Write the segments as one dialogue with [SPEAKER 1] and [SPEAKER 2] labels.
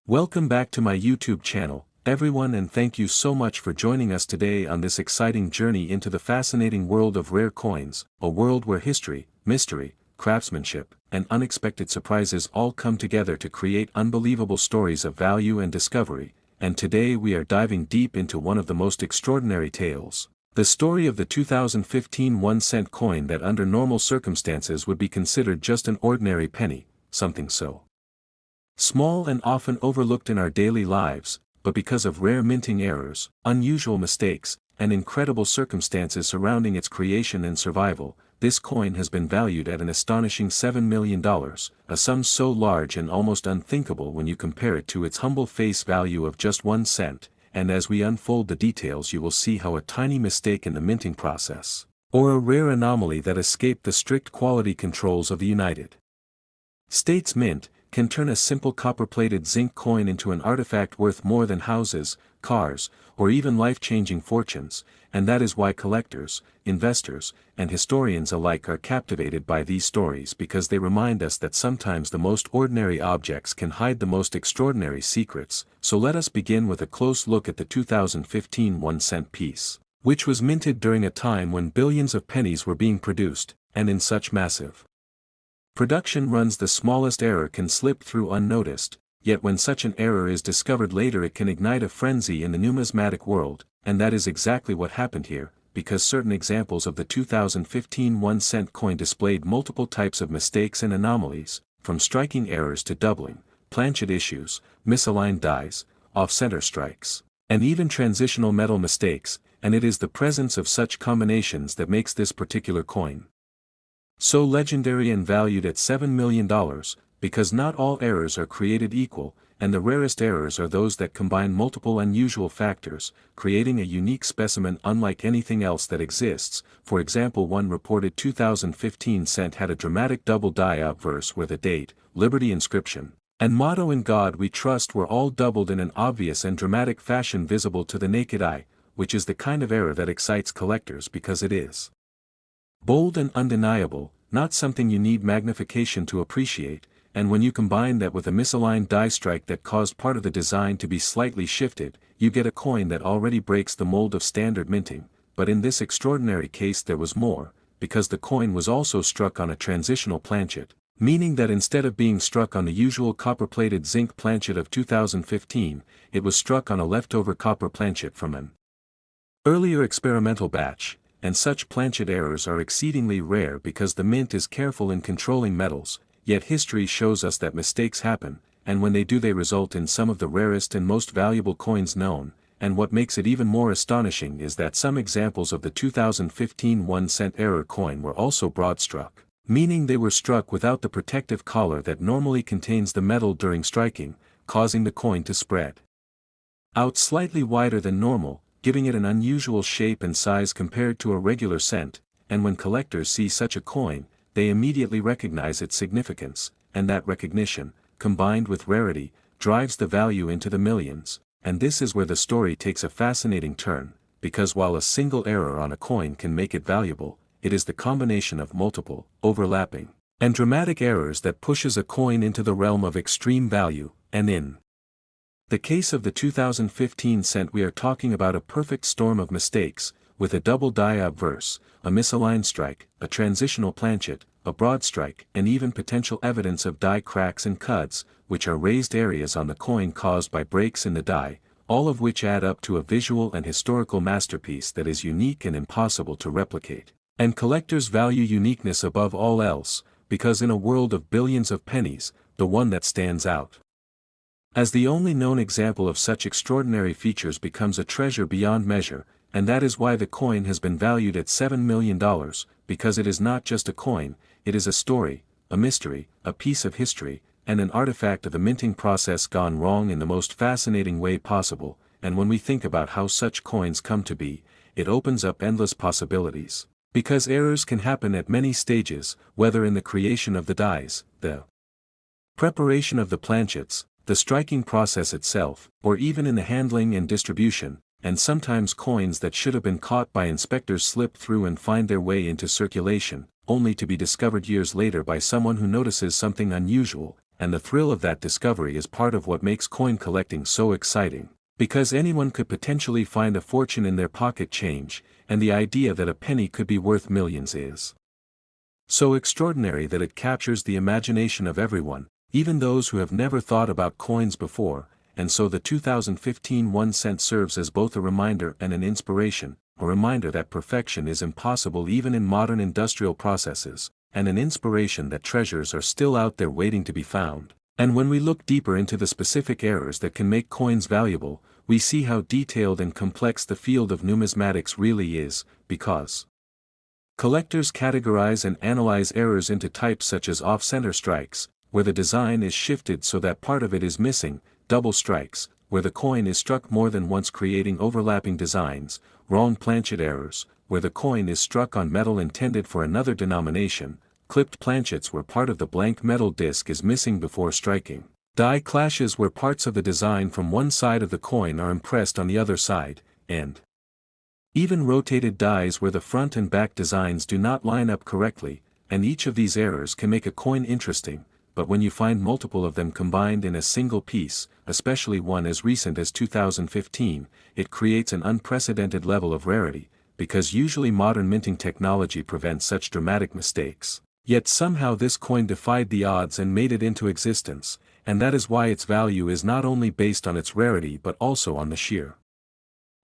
[SPEAKER 1] Welcome back to my YouTube channel, everyone, and thank you so much for joining us today on this exciting journey into the fascinating world of rare coins, a world where history, mystery, craftsmanship, and unexpected surprises all come together to create unbelievable stories of value and discovery, and today we are diving deep into one of the most extraordinary tales. The story of the 2015 1-cent coin that under normal circumstances would be considered just an ordinary penny, something so small and often overlooked in our daily lives, but because of rare minting errors, unusual mistakes, and incredible circumstances surrounding its creation and survival, this coin has been valued at an astonishing $7 million, a sum so large and almost unthinkable when you compare it to its humble face value of just 1 cent, and as we unfold the details you will see how a tiny mistake in the minting process, or a rare anomaly that escaped the strict quality controls of the United States Mint, can turn a simple copper-plated zinc coin into an artifact worth more than houses, cars, or even life-changing fortunes, and that is why collectors, investors, and historians alike are captivated by these stories, because they remind us that sometimes the most ordinary objects can hide the most extraordinary secrets. So let us begin with a close look at the 2015 1-cent piece, which was minted during a time when billions of pennies were being produced, and in such massive production runs the smallest error can slip through unnoticed, yet when such an error is discovered later it can ignite a frenzy in the numismatic world, and that is exactly what happened here, because certain examples of the 2015 1-cent coin displayed multiple types of mistakes and anomalies, from striking errors to doubling, planchet issues, misaligned dies, off-center strikes, and even transitional metal mistakes, and it is the presence of such combinations that makes this particular coin so legendary and valued at $7 million, because not all errors are created equal, and the rarest errors are those that combine multiple unusual factors, creating a unique specimen unlike anything else that exists. For example, one reported 2015 cent had a dramatic double die verse where the date, Liberty inscription, and motto "In God We Trust" were all doubled in an obvious and dramatic fashion visible to the naked eye, which is the kind of error that excites collectors because it is bold and undeniable, not something you need magnification to appreciate, and when you combine that with a misaligned die strike that caused part of the design to be slightly shifted, you get a coin that already breaks the mold of standard minting. But in this extraordinary case there was more, because the coin was also struck on a transitional planchet, meaning that instead of being struck on the usual copper-plated zinc planchet of 2015, it was struck on a leftover copper planchet from an earlier experimental batch. And such planchet errors are exceedingly rare because the mint is careful in controlling metals, yet history shows us that mistakes happen, and when they do they result in some of the rarest and most valuable coins known, and what makes it even more astonishing is that some examples of the 2015 1-cent error coin were also broad-struck, meaning they were struck without the protective collar that normally contains the metal during striking, causing the coin to spread out slightly wider than normal, giving it an unusual shape and size compared to a regular cent, and when collectors see such a coin, they immediately recognize its significance, and that recognition, combined with rarity, drives the value into the millions. And this is where the story takes a fascinating turn, because while a single error on a coin can make it valuable, it is the combination of multiple, overlapping, and dramatic errors that pushes a coin into the realm of extreme value. And in the case of the 2015 cent we are talking about a perfect storm of mistakes, with a double die obverse, a misaligned strike, a transitional planchet, a broad strike, and even potential evidence of die cracks and cuts, which are raised areas on the coin caused by breaks in the die, all of which add up to a visual and historical masterpiece that is unique and impossible to replicate. And collectors value uniqueness above all else, because in a world of billions of pennies, the one that stands out as the only known example of such extraordinary features becomes a treasure beyond measure, and that is why the coin has been valued at $7 million, because it is not just a coin, it is a story, a mystery, a piece of history, and an artifact of the minting process gone wrong in the most fascinating way possible. And when we think about how such coins come to be, it opens up endless possibilities, because errors can happen at many stages, whether in the creation of the dies, the preparation of the planchets, the striking process itself, or even in the handling and distribution, and sometimes coins that should have been caught by inspectors slip through and find their way into circulation, only to be discovered years later by someone who notices something unusual, and the thrill of that discovery is part of what makes coin collecting so exciting. Because anyone could potentially find a fortune in their pocket change, and the idea that a penny could be worth millions is so extraordinary that it captures the imagination of everyone, even those who have never thought about coins before, and so the 2015 1 cent serves as both a reminder and an inspiration, a reminder that perfection is impossible even in modern industrial processes, and an inspiration that treasures are still out there waiting to be found. And when we look deeper into the specific errors that can make coins valuable, we see how detailed and complex the field of numismatics really is, because collectors categorize and analyze errors into types such as off-center strikes, where the design is shifted so that part of it is missing, double strikes, where the coin is struck more than once creating overlapping designs, wrong planchet errors, where the coin is struck on metal intended for another denomination, clipped planchets where part of the blank metal disc is missing before striking, die clashes where parts of the design from one side of the coin are impressed on the other side, and even rotated dies where the front and back designs do not line up correctly, and each of these errors can make a coin interesting, but when you find multiple of them combined in a single piece, especially one as recent as 2015, it creates an unprecedented level of rarity, because usually modern minting technology prevents such dramatic mistakes. Yet somehow this coin defied the odds and made it into existence, and that is why its value is not only based on its rarity but also on the sheer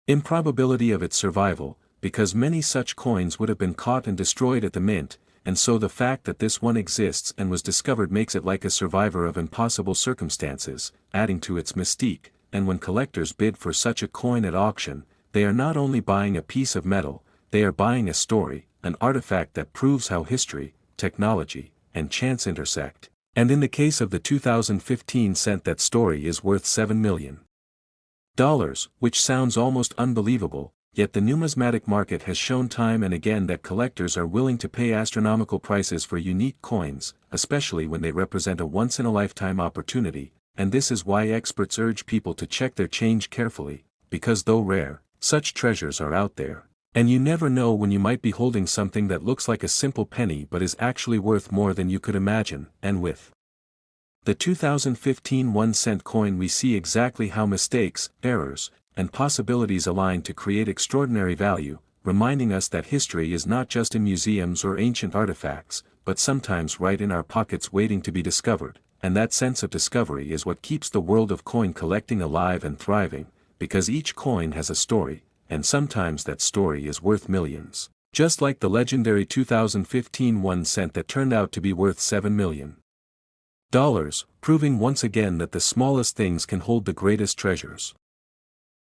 [SPEAKER 1] improbability of its survival, because many such coins would have been caught and destroyed at the mint, and so the fact that this one exists and was discovered makes it like a survivor of impossible circumstances, adding to its mystique. And when collectors bid for such a coin at auction, they are not only buying a piece of metal, they are buying a story, an artifact that proves how history, technology, and chance intersect. And in the case of the 2015 cent, that story is worth $7 million. Which sounds almost unbelievable, yet the numismatic market has shown time and again that collectors are willing to pay astronomical prices for unique coins, especially when they represent a once-in-a-lifetime opportunity, and this is why experts urge people to check their change carefully, because though rare, such treasures are out there, and you never know when you might be holding something that looks like a simple penny but is actually worth more than you could imagine. And with the 2015 1 cent coin we see exactly how mistakes, errors, and possibilities align to create extraordinary value, reminding us that history is not just in museums or ancient artifacts, but sometimes right in our pockets waiting to be discovered, and that sense of discovery is what keeps the world of coin collecting alive and thriving, because each coin has a story, and sometimes that story is worth millions, just like the legendary 2015 1 cent that turned out to be worth $7 million, proving once again that the smallest things can hold the greatest treasures.